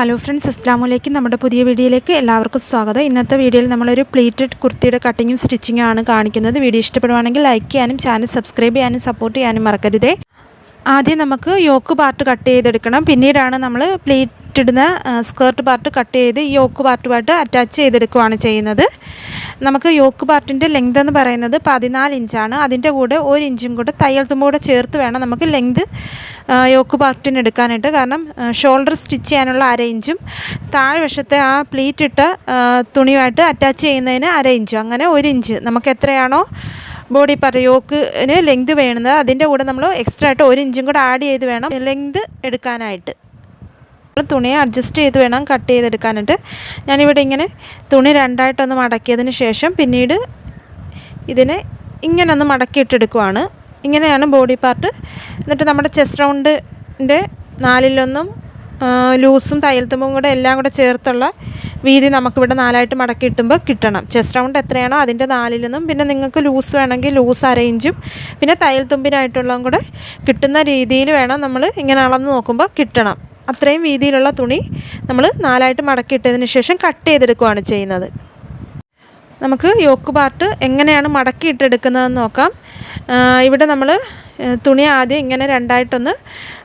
Hello friends, അസ്സലാമു അലൈക്കും. നമ്മുടെ പുതിയ വീഡിയോയിലേക്ക് എല്ലാവർക്കും സ്വാഗതം. ഇന്നത്തെ വീഡിയോയിൽ നമ്മളൊരു പ്ലീറ്റഡ് കുർത്തിയുടെ കട്ടിങ്ങും സ്റ്റിച്ചിങ്ങും ആണ് കാണിക്കുന്നത്. വീഡിയോ ഇഷ്ടപ്പെടുവാണെങ്കിൽ ലൈക്ക് ചെയ്യാനും ചാനൽ സബ്സ്ക്രൈബ് ചെയ്യാനും സപ്പോർട്ട് ചെയ്യാനും മറക്കരുതേ. ആദ്യം നമുക്ക് യോക്ക് പാർട്ട് കട്ട് ചെയ്തെടുക്കണം. പിന്നീടാണ് നമ്മൾ പ്ലീറ്റിടുന്ന സ്കേർട്ട് പാർട്ട് കട്ട് ചെയ്ത് ഈ യോക്ക് പാർട്ടുമായിട്ട് അറ്റാച്ച് ചെയ്തെടുക്കുകയാണ് ചെയ്യുന്നത്. നമുക്ക് യോക്ക് പാർട്ടിൻ്റെ ലെങ്ത് എന്ന് പറയുന്നത് 14 ഇഞ്ചാണ്. അതിൻ്റെ കൂടെ 1 ഇഞ്ചും കൂടെ തയ്യൽ തുമ്പ് കൂടെ ചേർത്ത് വേണം നമുക്ക് ലെങ്ത് യോക്ക് പാർട്ടിന് എടുക്കാനായിട്ട്. കാരണം ഷോൾഡർ സ്റ്റിച്ച് ചെയ്യാനുള്ള 1/2 ഇഞ്ചും താഴ്വശത്തെ ആ പ്ലീറ്റ് ഇട്ട തുണിയുമായിട്ട് അറ്റാച്ച് ചെയ്യുന്നതിന് 1/2 ഇഞ്ചും, അങ്ങനെ 1 ഇഞ്ച് നമുക്ക് എത്രയാണോ ബോഡി പാർട്ട് യോക്കിന് ലെങ്ത് വേണത് അതിൻ്റെ കൂടെ നമ്മൾ എക്സ്ട്രാ ആയിട്ട് 1 ഇഞ്ചും കൂടെ ആഡ് ചെയ്ത് വേണം ലെങ്ത് എടുക്കാനായിട്ട്. തുണിയെ അഡ്ജസ്റ്റ് ചെയ്ത് വേണം കട്ട് ചെയ്തെടുക്കാനായിട്ട്. ഞാനിവിടെ ഇങ്ങനെ തുണി രണ്ടായിട്ടൊന്ന് മടക്കിയതിന് ശേഷം പിന്നീട് ഇതിനെ ഇങ്ങനെ ഒന്ന് മടക്കിയിട്ടെടുക്കുവാണ്. ഇങ്ങനെയാണ് ബോഡി പാർട്ട്. എന്നിട്ട് നമ്മുടെ ചെസ്റ്റ് റൗണ്ടിൻ്റെ 4/1 ലൂസും തയ്യൽ തുമ്പും കൂടെ എല്ലാം കൂടെ ചേർത്തുള്ള വീതി നമുക്കിവിടെ 4ആയിട്ട് മടക്കി ഇട്ടുമ്പോൾ കിട്ടണം. ചെസ്റ്റ് റൗണ്ട് എത്രയാണോ അതിൻ്റെ 4/1, പിന്നെ നിങ്ങൾക്ക് ലൂസ് വേണമെങ്കിൽ ലൂസ് 1/2 ഇഞ്ചും പിന്നെ തയ്യൽ തുമ്പിനായിട്ടുള്ളതും കൂടെ കിട്ടുന്ന രീതിയിൽ വേണം നമ്മൾ ഇങ്ങനെ അളന്ന് നോക്കുമ്പോൾ കിട്ടണം. അത്രയും വീതിയിലുള്ള തുണി നമ്മൾ 4ആയിട്ട് മടക്കിയിട്ടതിന് ശേഷം കട്ട് ചെയ്തെടുക്കുകയാണ് ചെയ്യുന്നത്. നമുക്ക് യോക്ക് പാർട്ട് എങ്ങനെയാണ് മടക്കിയിട്ടെടുക്കുന്നതെന്ന് നോക്കാം. ഇവിടെ നമ്മൾ തുണി ആദ്യം ഇങ്ങനെ രണ്ടായിട്ടൊന്ന്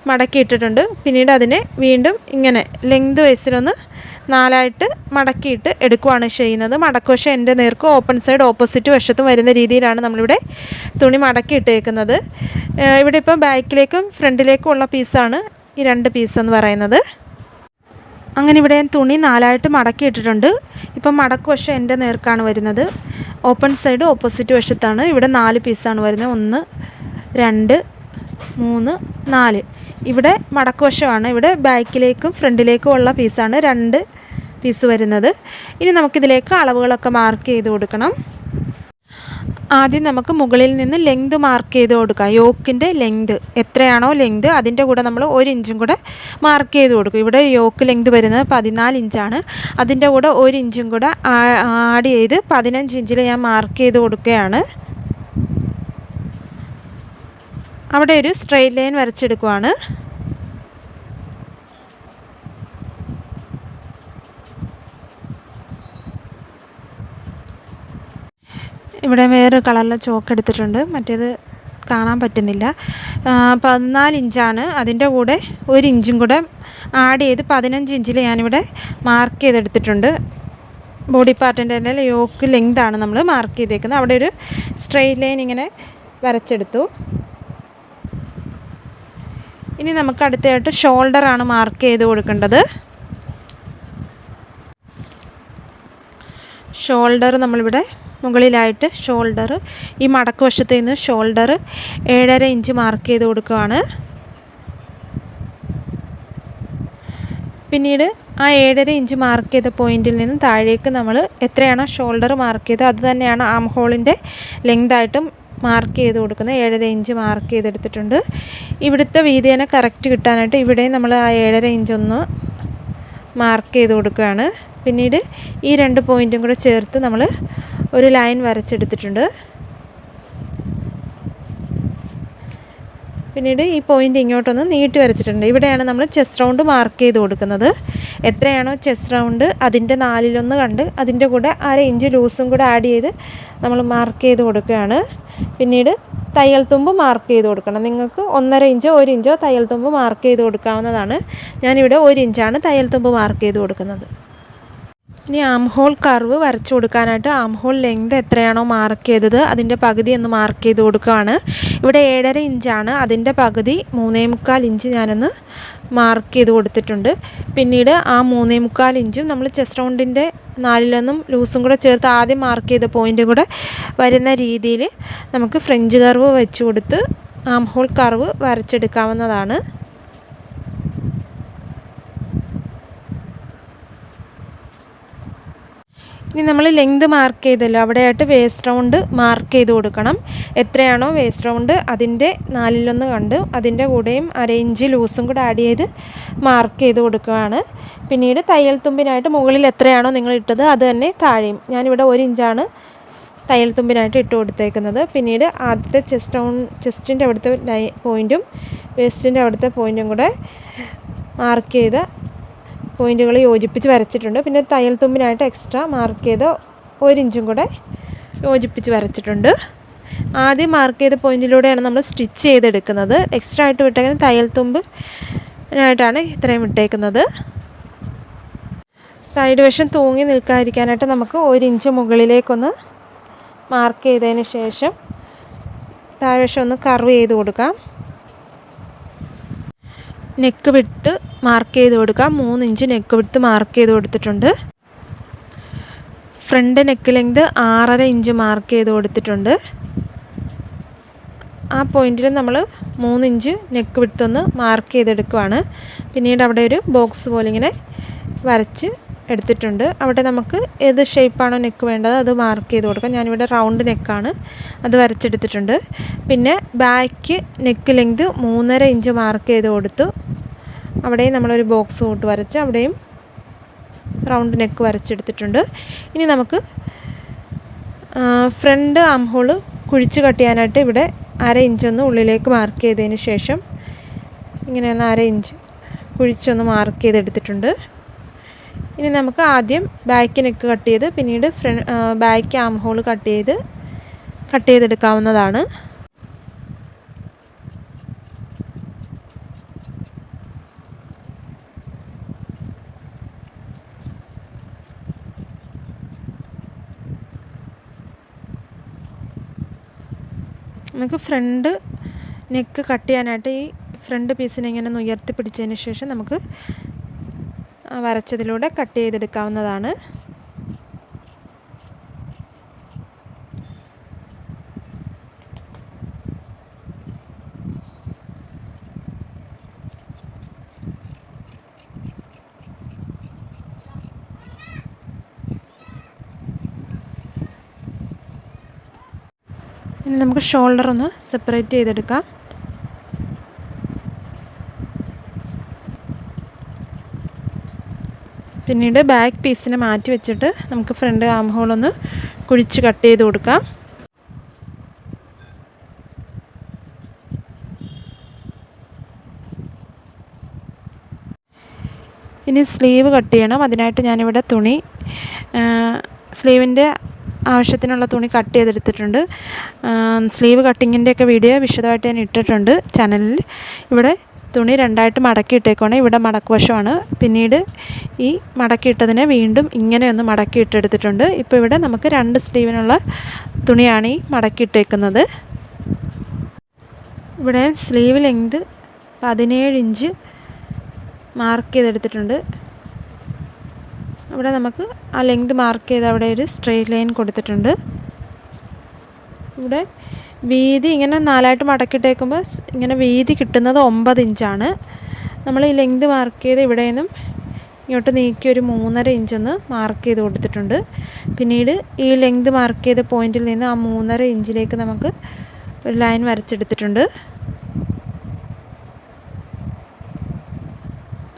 മടക്കിയിട്ടിട്ടുണ്ട്. പിന്നീട് അതിനെ വീണ്ടും ഇങ്ങനെ ലെങ്ത് വൈസിലൊന്ന് 4ആയിട്ട് മടക്കിയിട്ട് എടുക്കുകയാണ് ചെയ്യുന്നത്. മടക്കുവശം എൻ്റെ നേർക്ക് ഓപ്പൺ സൈഡ് ഓപ്പോസിറ്റ് വശത്തും വരുന്ന രീതിയിലാണ് നമ്മളിവിടെ തുണി മടക്കിയിട്ടേക്കുന്നത്. ഇവിടെ ഇപ്പോൾ ബാക്കിലേക്കും ഫ്രണ്ടിലേക്കും ഉള്ള പീസാണ് ഈ 2 പീസ് എന്ന് പറയുന്നത്. അങ്ങനെ ഇവിടെ ഞാൻ തുണി 4ആയിട്ട് മടക്കിയിട്ടിട്ടുണ്ട്. ഇപ്പം മടക്ക് വശം എൻ്റെ നേർക്കാണ് വരുന്നത്. ഓപ്പൺ സൈഡ് ഓപ്പോസിറ്റ് വശത്താണ്. ഇവിടെ 4 പീസാണ് വരുന്നത്. 1 2 3 4. ഇവിടെ മടക്ക് വശമാണ്. ഇവിടെ ബാക്കിലേക്കും ഫ്രണ്ടിലേക്കും ഉള്ള പീസാണ് 2 പീസ് വരുന്നത്. ഇനി നമുക്കിതിലേക്ക് അളവുകളൊക്കെ മാർക്ക് ചെയ്ത് കൊടുക്കണം. ആദ്യം നമുക്ക് മുകളിൽ നിന്ന് ലെങ്ത് മാർക്ക് ചെയ്ത് കൊടുക്കാം. യോക്കിൻ്റെ ലെങ്ത് എത്രയാണോ ലെങ്ത് അതിൻ്റെ കൂടെ നമ്മൾ 1 ഇഞ്ചും കൂടെ മാർക്ക് ചെയ്ത് കൊടുക്കും. ഇവിടെ യോക്ക് ലെങ്ത് വരുന്നത് 14 ഇഞ്ചാണ്. അതിൻ്റെ കൂടെ 1 ഇഞ്ചും കൂടെ ആഡ് ചെയ്ത് 15 ഇഞ്ചിൽ ഞാൻ മാർക്ക് ചെയ്ത് കൊടുക്കുകയാണ്. അവിടെ ഒരു സ്ട്രെയിറ്റ് ലൈൻ വരച്ചെടുക്കുവാണ്. ഇവിടെ വേറൊരു കളറിലെ ചോക്ക് എടുത്തിട്ടുണ്ട്, മറ്റേത് കാണാൻ പറ്റുന്നില്ല. 14 ഇഞ്ചാണ്. അതിൻ്റെ കൂടെ 1 ഇഞ്ചും കൂടെ ആഡ് ചെയ്ത് 15 ഇഞ്ചിൽ ഞാനിവിടെ മാർക്ക് ചെയ്തെടുത്തിട്ടുണ്ട്. ബോഡി പാർട്ടിൻ്റെ തന്നെ യോക്ക് ലെങ്താണ് നമ്മൾ മാർക്ക് ചെയ്തേക്കുന്നത്. അവിടെ ഒരു സ്ട്രെയിറ്റ് ലൈൻ ഇങ്ങനെ വരച്ചെടുത്തു. ഇനി നമുക്ക് അടുത്തായിട്ട് ഷോൾഡറാണ് മാർക്ക് ചെയ്ത് കൊടുക്കേണ്ടത്. ഷോൾഡർ നമ്മളിവിടെ മുകളിലായിട്ട് ഷോൾഡർ ഈ മടക്ക് വശത്ത് നിന്ന് ഷോൾഡർ 7.5 ഇഞ്ച് മാർക്ക് ചെയ്ത് കൊടുക്കുകയാണ്. പിന്നീട് ആ 7.5 ഇഞ്ച് മാർക്ക് ചെയ്ത പോയിന്റിൽ നിന്ന് താഴേക്ക് നമ്മൾ എത്രയാണോ ഷോൾഡർ മാർക്ക് ചെയ്തത് അത് തന്നെയാണ് ആം ഹോളിൻ്റെ ലെങ്തായിട്ടും മാർക്ക് ചെയ്ത് കൊടുക്കുന്നത്. 7.5 ഇഞ്ച് മാർക്ക് ചെയ്തെടുത്തിട്ടുണ്ട്. ഇവിടുത്തെ വീതി തന്നെ കറക്റ്റ് കിട്ടാനായിട്ട് ഇവിടെ നമ്മൾ ആ 7.5 ഇഞ്ചൊന്ന് മാർക്ക് ചെയ്ത് കൊടുക്കുകയാണ്. പിന്നീട് ഈ 2 പോയിൻറ്റും കൂടെ ചേർത്ത് നമ്മൾ ഒരു ലൈൻ വരച്ചെടുത്തിട്ടുണ്ട്. പിന്നീട് ഈ പോയിൻ്റ് ഇങ്ങോട്ടൊന്ന് നീട്ടി വരച്ചിട്ടുണ്ട്. ഇവിടെയാണ് നമ്മൾ ചെസ്റ്റ് റൗണ്ട് മാർക്ക് ചെയ്ത് കൊടുക്കുന്നത്. എത്രയാണോ ചെസ്റ്റ് റൗണ്ട് അതിൻ്റെ 4/1 കണ്ട് അതിൻ്റെ കൂടെ 1/2 ഇഞ്ച് ലൂസും കൂടെ ആഡ് ചെയ്ത് നമ്മൾ മാർക്ക് ചെയ്ത് കൊടുക്കുകയാണ്. പിന്നീട് തയ്യൽ തുമ്പ് മാർക്ക് ചെയ്ത് കൊടുക്കണം. നിങ്ങൾക്ക് 1.5 ഇഞ്ചോ 1 ഇഞ്ചോ തയ്യൽ തുമ്പ് മാർക്ക് ചെയ്ത് കൊടുക്കാവുന്നതാണ്. ഞാനിവിടെ 1 ഇഞ്ചാണ് തയ്യൽ തുമ്പ് മാർക്ക് ചെയ്ത് കൊടുക്കുന്നത്. ഇനി ആം ഹോൾ കർവ് വരച്ചു കൊടുക്കാനായിട്ട് ആം ഹോൾ ലെങ്ത് എത്രയാണോ മാർക്ക് ചെയ്തത് അതിൻ്റെ പകുതി ഒന്ന് മാർക്ക് ചെയ്ത് കൊടുക്കുകയാണ്. ഇവിടെ 7.5 ഇഞ്ചാണ്. അതിൻ്റെ പകുതി 3.25 ഇഞ്ച് ഞാനൊന്ന് മാർക്ക് ചെയ്ത് കൊടുത്തിട്ടുണ്ട്. പിന്നീട് ആ 3.25 ഇഞ്ചും നമ്മൾ ചെസ്റ്റ് റൗണ്ടിൻ്റെ 4/1 ലൂസും കൂടെ ചേർത്ത് ആദ്യം മാർക്ക് ചെയ്ത പോയിൻ്റും കൂടെ വരുന്ന രീതിയിൽ നമുക്ക് ഫ്രഞ്ച് കർവ് വെച്ച് കൊടുത്ത് ആം ഹോൾ കർവ് വരച്ചെടുക്കാവുന്നതാണ്. ഇനി നമ്മൾ ലെങ്ത് മാർക്ക് ചെയ്തല്ലോ അവിടെയായിട്ട് വേസ്റ്റ് റൗണ്ട് മാർക്ക് ചെയ്ത് കൊടുക്കണം. എത്രയാണോ വേസ്റ്റ് റൗണ്ട് അതിൻ്റെ 4/1 കണ്ട് അതിൻ്റെ കൂടെയും 1/2 ഇഞ്ച് ലൂസും കൂടെ ആഡ് ചെയ്ത് മാർക്ക് ചെയ്ത് കൊടുക്കുകയാണ്. പിന്നീട് തയ്യൽ തുമ്പിനായിട്ട് മുകളിൽ എത്രയാണോ നിങ്ങൾ ഇട്ടത് അത് തന്നെ താഴെയും ഞാനിവിടെ 1 ഇഞ്ചാണ് തയ്യൽ തുമ്പിനായിട്ട് ഇട്ട് കൊടുത്തേക്കുന്നത്. പിന്നീട് ആദ്യത്തെ ചെസ്റ്റിൻ്റെ അവിടുത്തെ പോയിൻറ്റും വേസ്റ്റിൻ്റെ അവിടുത്തെ പോയിൻറ്റും കൂടെ മാർക്ക് ചെയ്ത് പോയിൻറ്റുകൾ യോജിപ്പിച്ച് വരച്ചിട്ടുണ്ട്. പിന്നെ തയ്യൽ തുമ്പിനായിട്ട് എക്സ്ട്രാ മാർക്ക് ചെയ്ത 1 ഇഞ്ചും കൂടെ യോജിപ്പിച്ച് വരച്ചിട്ടുണ്ട്. ആദ്യം മാർക്ക് ചെയ്ത പോയിൻറ്റിലൂടെയാണ് നമ്മൾ സ്റ്റിച്ച് ചെയ്തെടുക്കുന്നത്. എക്സ്ട്രാ ആയിട്ട് വിട്ടേക്കുന്നത് തയ്യൽ തുമ്പിനായിട്ടാണ് ഇത്രയും വിട്ടേക്കുന്നത്. സൈഡ് വശം തൂങ്ങി നിൽക്കാതിരിക്കാനായിട്ട് നമുക്ക് 1 ഇഞ്ച് മുകളിലേക്കൊന്ന് മാർക്ക് ചെയ്തതിന് ശേഷം താഴ്വശം ഒന്ന് കർവ് ചെയ്ത് കൊടുക്കാം. നെക്ക് വിഡ്ത്ത് മാർക്ക് ചെയ്ത് കൊടുക്കാം. 3 ഇഞ്ച് നെക്ക് വിഡ്ത്ത് മാർക്ക് ചെയ്ത് കൊടുത്തിട്ടുണ്ട്. Front neck length 6.5 inch mark ചെയ്ത് കൊടുത്തിട്ടുണ്ട്. ആ പോയിൻറ്റിൽ നമ്മൾ 3 ഇഞ്ച് നെക്ക് വിഡ്ത്ത് ഒന്ന് മാർക്ക് ചെയ്തെടുക്കുവാണ്. പിന്നീട് അവിടെ ഒരു ബോക്സ് പോലെ ഇങ്ങനെ വരച്ച് എടുത്തിട്ടുണ്ട്. അവിടെ നമുക്ക് ഏത് ഷേപ്പാണോ നെക്ക് വേണ്ടത് അത് മാർക്ക് ചെയ്ത് കൊടുക്കാം. ഞാനിവിടെ റൗണ്ട് നെക്കാണ്, അത് വരച്ചെടുത്തിട്ടുണ്ട്. പിന്നെ back neck length 3.5 inch mark ചെയ്ത് കൊടുത്തു. അവിടെയും നമ്മളൊരു ബോക്സ് കൂട്ട് വരച്ച് അവിടെയും റൗണ്ട് നെക്ക് വരച്ചെടുത്തിട്ടുണ്ട്. ഇനി നമുക്ക് ഫ്രണ്ട് ആം ഹോൾ കുഴിച്ച് കട്ട് ചെയ്യാനായിട്ട് ഇവിടെ 1/2 ഇഞ്ചൊന്ന് ഉള്ളിലേക്ക് മാർക്ക് ചെയ്തതിന് ശേഷം ഇങ്ങനെ ഒന്ന് 1/2 ഇഞ്ച് കുഴിച്ചൊന്ന് മാർക്ക് ചെയ്തെടുത്തിട്ടുണ്ട്. ഇനി നമുക്ക് ആദ്യം ബാക്ക് നെക്ക് കട്ട് ചെയ്ത് പിന്നീട് ബാക്ക് ആം ഹോൾ കട്ട് ചെയ്തെടുക്കാവുന്നതാണ്. നമുക്ക് ഫ്രണ്ട് നെക്ക് കട്ട് ചെയ്യാനായിട്ട് ഈ ഫ്രണ്ട് പീസിനെ ഇങ്ങനെ ഒന്ന് ഉയർത്തി പിടിച്ചതിന് ശേഷം നമുക്ക് വരച്ചതിലൂടെ കട്ട് ചെയ്തെടുക്കാവുന്നതാണ്. ഇനി നമുക്ക് ഷോൾഡർ ഒന്ന് സെപ്പറേറ്റ് ചെയ്തെടുക്കാം. പിന്നീട് ബാക്ക് പീസിനെ മാറ്റി വെച്ചിട്ട് നമുക്ക് ഫ്രണ്ട് ആം ഹോൾ ഒന്ന് കുഴിച്ച് കട്ട് ചെയ്ത് കൊടുക്കാം. ഇനി സ്ലീവ് കട്ട് ചെയ്യണം. അതിനായിട്ട് ഞാനിവിടെ തുണി സ്ലീവിൻ്റെ ആവശ്യത്തിനുള്ള തുണി കട്ട് ചെയ്തെടുത്തിട്ടുണ്ട്. സ്ലീവ് കട്ടിങ്ങിൻ്റെയൊക്കെ വീഡിയോ വിശദമായിട്ട് ഞാൻ ഇട്ടിട്ടുണ്ട് ചാനലിൽ. ഇവിടെ തുണി 2ആയിട്ട് മടക്കിയിട്ടേക്കാണ്. ഇവിടെ മടക്ക് വശമാണ്. പിന്നീട് ഈ മടക്കിയിട്ടതിനെ വീണ്ടും ഇങ്ങനെ ഒന്ന് മടക്കിയിട്ടെടുത്തിട്ടുണ്ട്. ഇപ്പോൾ ഇവിടെ നമുക്ക് 2 സ്ലീവിനുള്ള തുണിയാണ് ഈ മടക്കിയിട്ടേക്കുന്നത്. ഇവിടെ സ്ലീവ് ലെങ്ത് 17 ഇഞ്ച് മാർക്ക് ചെയ്തെടുത്തിട്ടുണ്ട്. ഇവിടെ നമുക്ക് ആ ലെങ്ത് മാർക്ക് ചെയ്ത് അവിടെ ഒരു സ്ട്രെയിറ്റ് ലൈൻ കൊടുത്തിട്ടുണ്ട്. ഇവിടെ വീതി ഇങ്ങനെ 4ആയിട്ട് മടക്കിയിട്ടേക്കുമ്പോൾ ഇങ്ങനെ വീതി കിട്ടുന്നത് 9 ഇഞ്ചാണ്. നമ്മൾ ഈ ലെങ്ത് മാർക്ക് ചെയ്ത് ഇവിടെ നിന്നും ഇങ്ങോട്ട് നീക്കി ഒരു 3.5 ഇഞ്ചൊന്ന് മാർക്ക് ചെയ്ത് കൊടുത്തിട്ടുണ്ട്. പിന്നീട് ഈ ലെങ്ത് മാർക്ക് ചെയ്ത പോയിൻറ്റിൽ നിന്ന് ആ 3.5 ഇഞ്ചിലേക്ക് നമുക്ക് ഒരു ലൈൻ വരച്ചെടുത്തിട്ടുണ്ട്.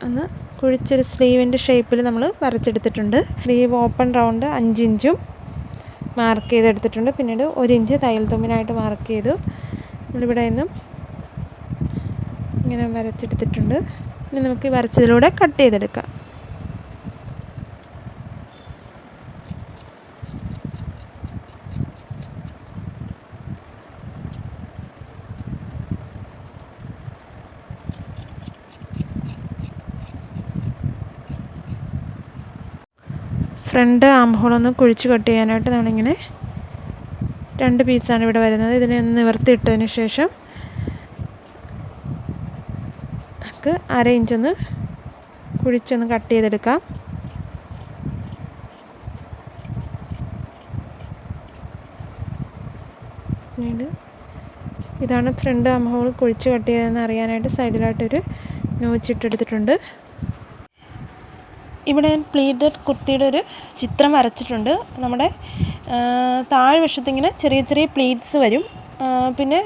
ഒന്ന് കുഴിച്ചൊരു സ്ലീവിൻ്റെ ഷേപ്പിൽ നമ്മൾ വരച്ചെടുത്തിട്ടുണ്ട്. സ്ലീവ് ഓപ്പൺ റൗണ്ട് 5 ഇഞ്ചും മാർക്ക് ചെയ്തെടുത്തിട്ടുണ്ട്. പിന്നീട് 1 ഇഞ്ച് തയ്യൽ തുമ്പിനായിട്ട് മാർക്ക് ചെയ്തു. നമ്മളിവിടെ നിന്നും ഇങ്ങനെ വരച്ചെടുത്തിട്ടുണ്ട്. ഇനി നമുക്ക് ഈ വരച്ചതിലൂടെ കട്ട് ചെയ്തെടുക്കാം. ഫ്രണ്ട് ആം ഹോളൊന്ന് കുഴിച്ച് കട്ട് ചെയ്യാനായിട്ട് നമ്മളിങ്ങനെ 2 പീസാണ് ഇവിടെ വരുന്നത്. ഇതിനെ ഒന്ന് നിവർത്തിയിട്ടതിന് ശേഷം നമുക്ക് 1/2 ഇഞ്ചൊന്ന് കുഴിച്ചൊന്ന് കട്ട് ചെയ്തെടുക്കാം. പിന്നീട് ഇതാണ് ഫ്രണ്ട് ആം ഹോൾ കുഴിച്ച് കട്ട് ചെയ്തതെന്ന് അറിയാനായിട്ട് സൈഡിലായിട്ടൊരു നോച്ചിട്ടെടുത്തിട്ടുണ്ട്. ഇവിടെ ഞാൻ പ്ലീറ്റഡ് കുർത്തിയുടെ ഒരു ചിത്രം വരച്ചിട്ടുണ്ട്. നമ്മുടെ താഴ്വശത്തിങ്ങനെ ചെറിയ ചെറിയ പ്ലീറ്റ്സ് വരും. പിന്നെ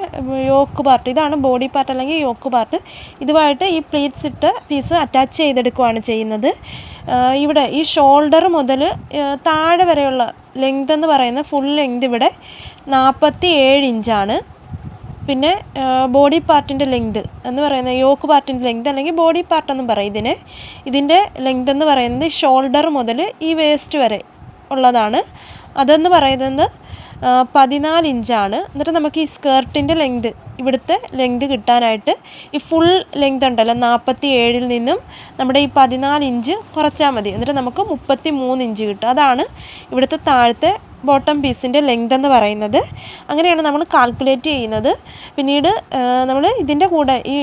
യോക്ക് പാർട്ട്, ഇതാണ് ബോഡി പാർട്ട് അല്ലെങ്കിൽ യോക്ക് പാർട്ട്. ഇതുമായിട്ട് ഈ പ്ലീറ്റ്സ് ഇട്ട് പീസ് അറ്റാച്ച് ചെയ്തെടുക്കുകയാണ് ചെയ്യുന്നത്. ഇവിടെ ഈ ഷോൾഡർ മുതൽ താഴെ വരെയുള്ള ലെങ്ത് എന്ന് പറയുന്നത് ഫുൾ ലെങ്ത് ഇവിടെ 47 ഇഞ്ചാണ്. പിന്നെ ബോഡി പാർട്ടിൻ്റെ ലെങ്ത് എന്ന് പറയുന്നത് യോക്ക് പാർട്ടിൻ്റെ ലെങ്ത് അല്ലെങ്കിൽ ബോഡി പാർട്ടെന്നും പറയും ഇതിൻ്റെ ലെങ്ത് എന്ന് പറയുന്നത് ഷോൾഡർ മുതൽ ഈ വേസ്റ്റ് വരെ ഉള്ളതാണ്. അതെന്ന് പറയുന്നത് 14 ഇഞ്ചാണ്. എന്നിട്ട് നമുക്ക് ഈ സ്കേർട്ടിൻ്റെ ലെങ്ത് ഇവിടുത്തെ ലെങ്ത് കിട്ടാനായിട്ട് ഈ ഫുൾ ലെങ്ത് ഉണ്ടല്ലോ 47-ൽ നിന്നും നമ്മുടെ ഈ 14 ഇഞ്ച് കുറച്ചാൽ മതി. എന്നിട്ട് നമുക്ക് 33 ഇഞ്ച് കിട്ടും. അതാണ് ഇവിടുത്തെ താഴത്തെ ബോട്ടം പീസിൻ്റെ ലെങ്ത് എന്ന് പറയുന്നത്. അങ്ങനെയാണ് നമ്മൾ കാൽക്കുലേറ്റ് ചെയ്യുന്നത്. പിന്നീട് നമ്മൾ ഇതിൻ്റെ കൂടെ ഈ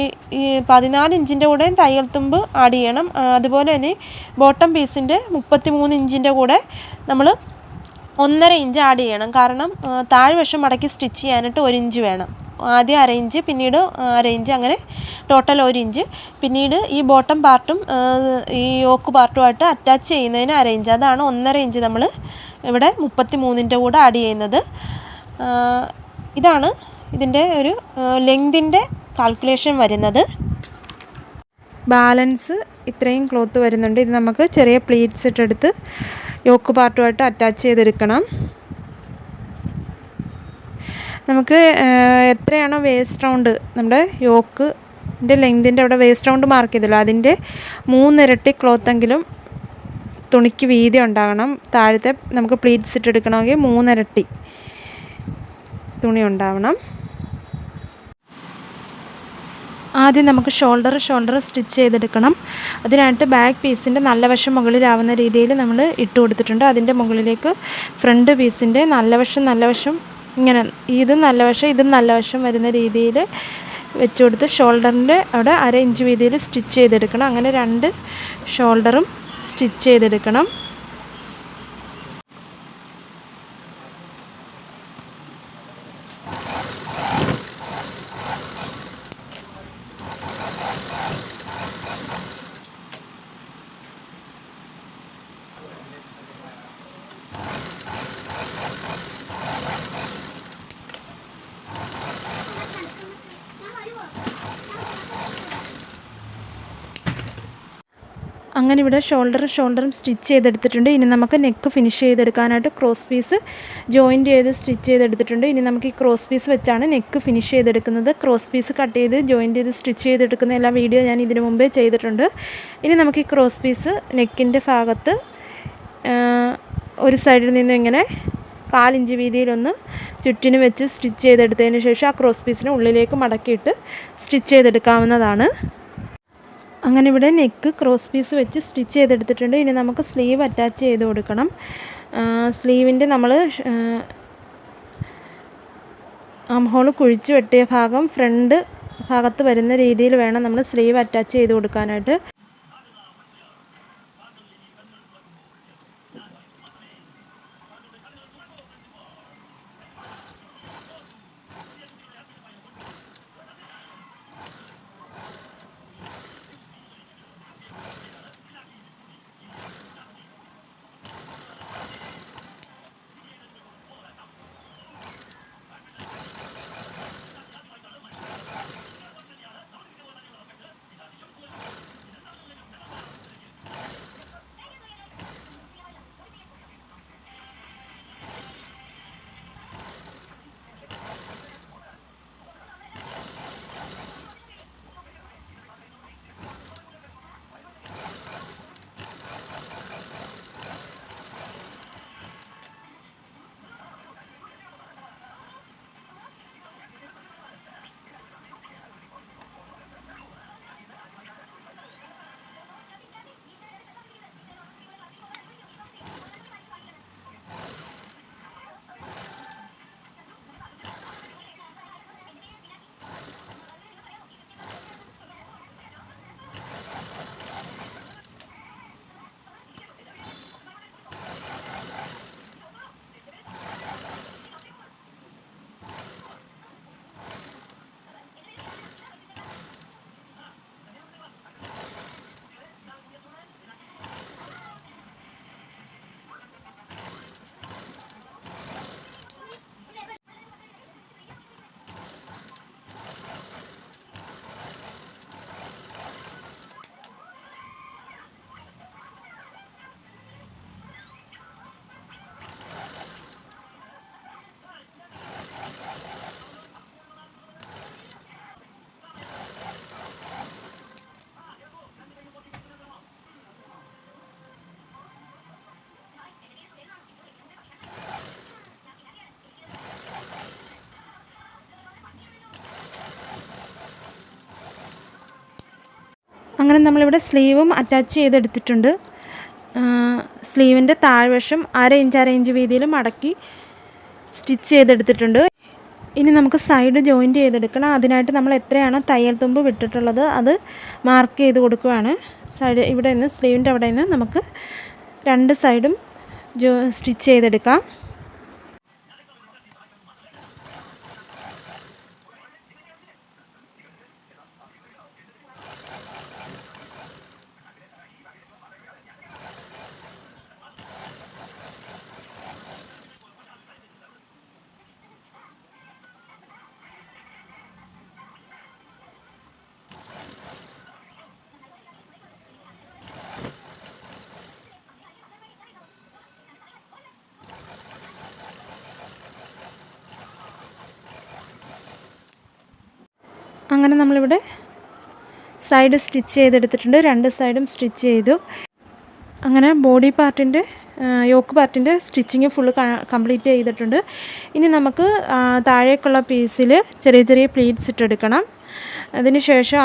14 ഇഞ്ചിൻ്റെ കൂടെ തയ്യൽ തുമ്പ് ആഡ് ചെയ്യണം. അതുപോലെ തന്നെ ബോട്ടം പീസിൻ്റെ 33 ഇഞ്ചിൻ്റെ കൂടെ നമ്മൾ 1.5 ഇഞ്ച് ആഡ് ചെയ്യണം. കാരണം താഴ്വശം മടക്കി സ്റ്റിച്ച് ചെയ്യാനായിട്ട് 1 ഇഞ്ച് വേണം. ആദ്യം 1/2 ഇഞ്ച്, പിന്നീട് 1/2 ഇഞ്ച്, അങ്ങനെ ടോട്ടൽ 1 ഇഞ്ച്. പിന്നീട് ഈ ബോട്ടം പാർട്ടും ഈ യോക്ക് പാർട്ടുമായിട്ട് അറ്റാച്ച് ചെയ്യുന്നതിന് 1/2 ഇഞ്ച്. അതാണ് 1.5 ഇഞ്ച് നമ്മൾ ഇവിടെ 33ൻ്റെ കൂടെ ആഡ് ചെയ്യുന്നത്. ഇതാണ് ഇതിൻ്റെ ഒരു ലെങ്തിൻ്റെ കാൽക്കുലേഷൻ വരുന്നത്. ബാലൻസ് ഇത്രയും ക്ലോത്ത് വരുന്നുണ്ട്. ഇത് നമുക്ക് ചെറിയ പ്ലീറ്റ്സ് ഇട്ടെടുത്ത് യോക്ക് പാർട്ടുമായിട്ട് അറ്റാച്ച് ചെയ്തെടുക്കണം. നമുക്ക് എത്രയാണോ വേസ്റ്റ് റൗണ്ട് നമ്മുടെ യോക്കിൻ്റെ ലെങ്തിൻ്റെ അവിടെ വേസ്റ്റ് റൗണ്ട് മാർക്ക് ചെയ്തല്ലോ, അതിൻ്റെ 3 ഇരട്ടി ക്ലോത്തെങ്കിലും തുണിക്ക് വീതി ഉണ്ടാകണം. താഴത്തെ നമുക്ക് പ്ലീറ്റ്സ് ഇട്ടെടുക്കണമെങ്കിൽ 3 ഇരട്ടി തുണി ഉണ്ടാവണം. ആദ്യം നമുക്ക് ഷോൾഡർ സ്റ്റിച്ച് ചെയ്തെടുക്കണം. അതിനായിട്ട് ബാക്ക് പീസിൻ്റെ നല്ല വശം മുകളിലാവുന്ന രീതിയിൽ നമ്മൾ ഇട്ട് കൊടുത്തിട്ടുണ്ട്. അതിൻ്റെ മുകളിലേക്ക് ഫ്രണ്ട് പീസിൻ്റെ നല്ല വശം ഇങ്ങനെ ഇതും നല്ല വശം വരുന്ന രീതിയിൽ വെച്ച് കൊടുത്ത് ഷോൾഡറിൻ്റെ അവിടെ 1/2 ഇഞ്ച് വീതിയിൽ സ്റ്റിച്ച് ചെയ്തെടുക്കണം. അങ്ങനെ 2 ഷോൾഡറും സ്റ്റിച്ച് ചെയ്തെടുക്കണം. അങ്ങനെ ഇവിടെ ഷോൾഡറും സ്റ്റിച്ച് ചെയ്തെടുത്തിട്ടുണ്ട്. ഇനി നമുക്ക് നെക്ക് ഫിനിഷ് ചെയ്തെടുക്കാനായിട്ട് ക്രോസ് പീസ് ജോയിൻറ്റ് ചെയ്ത് സ്റ്റിച്ച് ചെയ്തെടുത്തിട്ടുണ്ട്. ഇനി നമുക്ക് ഈ ക്രോസ് പീസ് വെച്ചാണ് നെക്ക് ഫിനിഷ് ചെയ്തെടുക്കുന്നത്. ക്രോസ് പീസ് കട്ട് ചെയ്ത് ജോയിൻറ്റ് ചെയ്ത് സ്റ്റിച്ച് ചെയ്തെടുക്കുന്ന എല്ലാ വീഡിയോ ഞാൻ ഇതിനു മുമ്പേ ചെയ്തിട്ടുണ്ട്. ഇനി നമുക്ക് ഈ ക്രോസ് പീസ് നെക്കിൻ്റെ ഭാഗത്ത് ഒരു സൈഡിൽ നിന്നും ഇങ്ങനെ 1/4 ഇഞ്ച് വീതിയിലൊന്ന് ചുറ്റിന് വെച്ച് സ്റ്റിച്ച് ചെയ്തെടുത്തതിന് ശേഷം ആ ക്രോസ് പീസിനെ ഉള്ളിലേക്ക് മടക്കിയിട്ട് സ്റ്റിച്ച് ചെയ്തെടുക്കാവുന്നതാണ്. അങ്ങനെ ഇവിടെ നെക്ക് ക്രോസ് പീസ് വെച്ച് സ്റ്റിച്ച് ചെയ്തെടുത്തിട്ടുണ്ട്. ഇനി നമുക്ക് സ്ലീവ് അറ്റാച്ച് ചെയ്ത് കൊടുക്കണം. സ്ലീവിൻ്റെ നമ്മൾ ആം ഹോൾ കുഴിച്ച് വെട്ടിയ ഭാഗം ഫ്രണ്ട് ഭാഗത്ത് വരുന്ന രീതിയിൽ വേണം നമ്മൾ സ്ലീവ് അറ്റാച്ച് ചെയ്ത് കൊടുക്കാനായിട്ട്. അങ്ങനെ നമ്മളിവിടെ സ്ലീവും അറ്റാച്ച് ചെയ്തെടുത്തിട്ടുണ്ട്. സ്ലീവിൻ്റെ താഴ്വശം 1.5 ഇഞ്ച് വീതിയിൽ മടക്കി സ്റ്റിച്ച് ചെയ്തെടുത്തിട്ടുണ്ട്. ഇനി നമുക്ക് സൈഡ് ജോയിൻറ്റ് ചെയ്തെടുക്കണം. അതിനായിട്ട് നമ്മൾ എത്രയാണോ തയ്യൽ തുമ്പ് വിട്ടിട്ടുള്ളത് അത് മാർക്ക് ചെയ്ത് കൊടുക്കുകയാണ്. സൈഡ് ഇവിടെ നിന്ന് സ്ലീവിൻ്റെ അവിടെ നിന്ന് നമുക്ക് 2 സൈഡും സ്റ്റിച്ച് ചെയ്തെടുക്കാം. അങ്ങനെ നമ്മളിവിടെ സൈഡ് സ്റ്റിച്ച് ചെയ്തെടുത്തിട്ടുണ്ട്. 2 സൈഡും സ്റ്റിച്ച് ചെയ്തു. അങ്ങനെ ബോഡി പാർട്ടിൻ്റെ യോക്ക് പാർട്ടിൻ്റെ സ്റ്റിച്ചിങ് ഫുള്ള് കംപ്ലീറ്റ് ചെയ്തിട്ടുണ്ട്. ഇനി നമുക്ക് താഴേക്കുള്ള പീസിൽ ചെറിയ ചെറിയ പ്ലീറ്റ്സ് ഇട്ടെടുക്കണം. അതിന് ശേഷം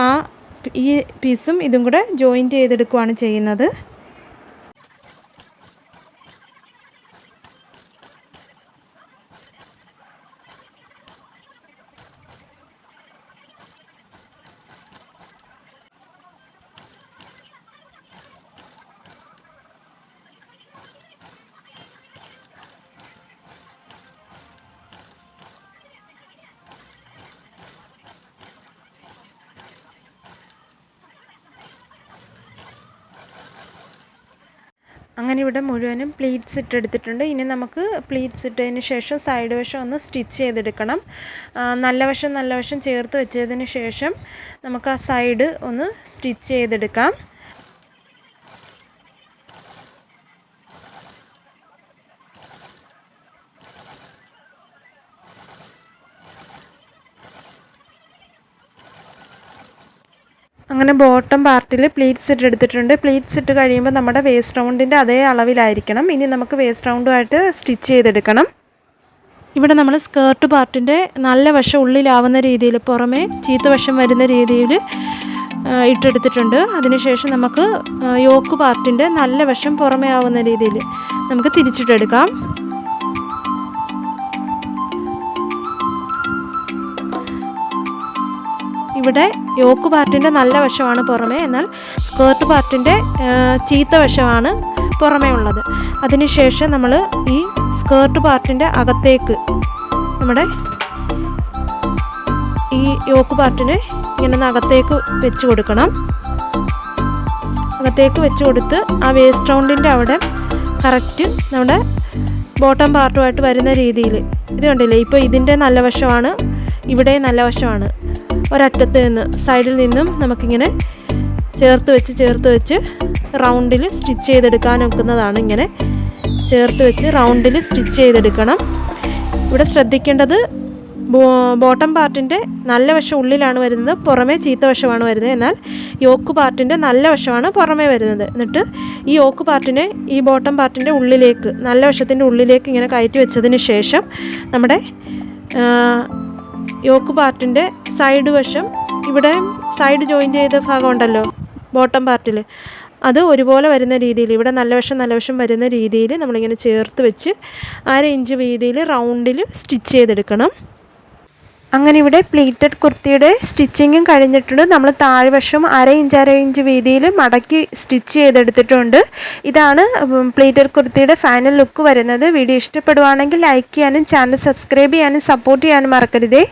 ഈ പീസും ഇതും കൂടെ ജോയിൻറ്റ് ചെയ്തെടുക്കുകയാണ് ചെയ്യുന്നത്. അങ്ങനെ ഇവിടെ മുഴുവനും പ്ലീറ്റ്സ് ഇട്ടെടുത്തിട്ടുണ്ട്. ഇനി നമുക്ക് പ്ലീറ്റ്സ് ഇട്ടതിന് ശേഷം സൈഡ് വശം ഒന്ന് സ്റ്റിച്ച് ചെയ്തെടുക്കണം. നല്ല വശം ചേർത്ത് വെച്ചതിന് ശേഷം നമുക്ക് ആ സൈഡ് ഒന്ന് സ്റ്റിച്ച് ചെയ്തെടുക്കാം. അങ്ങനെ ബോട്ടം പാർട്ടിൽ പ്ലീറ്റ്സ് ഇട്ടെടുത്തിട്ടുണ്ട്. പ്ലീറ്റ്സ് ഇട്ട് കഴിയുമ്പോൾ നമ്മുടെ വേസ്റ്റ് റൗണ്ടിൻ്റെ അതേ അളവിലായിരിക്കണം. ഇനി നമുക്ക് വേസ്റ്റ് റൗണ്ടുമായിട്ട് സ്റ്റിച്ച് ചെയ്തെടുക്കണം. ഇവിടെ നമ്മൾ സ്കേർട്ട് പാർട്ടിൻ്റെ നല്ല വശം ഉള്ളിലാവുന്ന രീതിയിൽ, പുറമേ ചീത്ത വശം വരുന്ന രീതിയിൽ ഇട്ടെടുത്തിട്ടുണ്ട്. അതിനുശേഷം നമുക്ക് യോക്ക് പാർട്ടിൻ്റെ നല്ല വശം പുറമേ ആവുന്ന രീതിയിൽ നമുക്ക് തിരിച്ചിട്ടെടുക്കാം. ഇവിടെ യോക്ക് പാർട്ടിൻ്റെ നല്ല വശമാണ് പുറമേ, എന്നാൽ സ്കേർട്ട് പാർട്ടിൻ്റെ ചീത്ത വശമാണ് പുറമേ ഉള്ളത്. അതിനുശേഷം നമ്മൾ ഈ സ്കേർട്ട് പാർട്ടിൻ്റെ അകത്തേക്ക് നമ്മുടെ ഈ യോക്ക് പാർട്ടിനെ ഇങ്ങനെ അകത്തേക്ക് വെച്ച് കൊടുക്കണം. അകത്തേക്ക് വെച്ച് കൊടുത്ത് ആ വേസ്റ്റ് റൗണ്ടിൻ്റെ അവിടെ കറക്റ്റ് നമ്മുടെ ബോട്ടം പാർട്ടുമായിട്ട് വരുന്ന രീതിയിൽ, ഇത് കണ്ടില്ലേ, ഇപ്പോൾ ഇതിൻ്റെ നല്ല വശമാണ്, ഇവിടെ നല്ല വശമാണ്. ഒരറ്റത്ത് നിന്ന് സൈഡിൽ നിന്നും നമുക്കിങ്ങനെ ചേർത്ത് വെച്ച് റൗണ്ടിൽ സ്റ്റിച്ച് ചെയ്തെടുക്കാൻ ഒക്കുന്നതാണ്. ഇങ്ങനെ ചേർത്ത് വെച്ച് റൗണ്ടിൽ സ്റ്റിച്ച് ചെയ്തെടുക്കണം. ഇവിടെ ശ്രദ്ധിക്കേണ്ടത് ബോട്ടം പാർട്ടിൻ്റെ നല്ല വശം ഉള്ളിലാണ് വരുന്നത്, പുറമേ ചീത്ത വശമാണ് വരുന്നത്. എന്നാൽ യോക്ക് പാർട്ടിൻ്റെ നല്ല വശമാണ് പുറമേ വരുന്നത്. എന്നിട്ട് ഈ യോക്ക് പാർട്ടിനെ ഈ ബോട്ടം പാർട്ടിൻ്റെ ഉള്ളിലേക്ക്, നല്ല വശത്തിൻ്റെ ഉള്ളിലേക്ക് ഇങ്ങനെ കയറ്റി വെച്ചതിന് ശേഷം നമ്മുടെ യോക്ക് പാർട്ടിൻ്റെ സൈഡ് വശം, ഇവിടെ സൈഡ് ജോയിൻറ്റ് ചെയ്ത ഭാഗം ഉണ്ടല്ലോ ബോട്ടം പാർട്ടിൽ, അത് ഒരുപോലെ വരുന്ന രീതിയിൽ, ഇവിടെ നല്ല വശം വരുന്ന രീതിയിൽ നമ്മളിങ്ങനെ ചേർത്ത് വെച്ച് 1/2 ഇഞ്ച് വീതിയിൽ റൗണ്ടിൽ സ്റ്റിച്ച് ചെയ്തെടുക്കണം. അങ്ങനെ ഇവിടെ പ്ലീറ്റഡ് കുർത്തിയുടെ സ്റ്റിച്ചിങ്ങും കഴിഞ്ഞിട്ടുണ്ട്. നമ്മൾ താഴ്വശം 1/2 ഇഞ്ച് വീതിയിൽ മടക്കി സ്റ്റിച്ച് ചെയ്തെടുത്തിട്ടുണ്ട്. ഇതാണ് പ്ലീറ്റഡ് കുർത്തിയുടെ ഫൈനൽ ലുക്ക് വരുന്നത്. വീഡിയോ ഇഷ്ടപ്പെടുവാണെങ്കിൽ ലൈക്ക് ചെയ്യാനും ചാനൽ സബ്സ്ക്രൈബ് ചെയ്യാനും സപ്പോർട്ട് ചെയ്യാനും മറക്കരുതേ.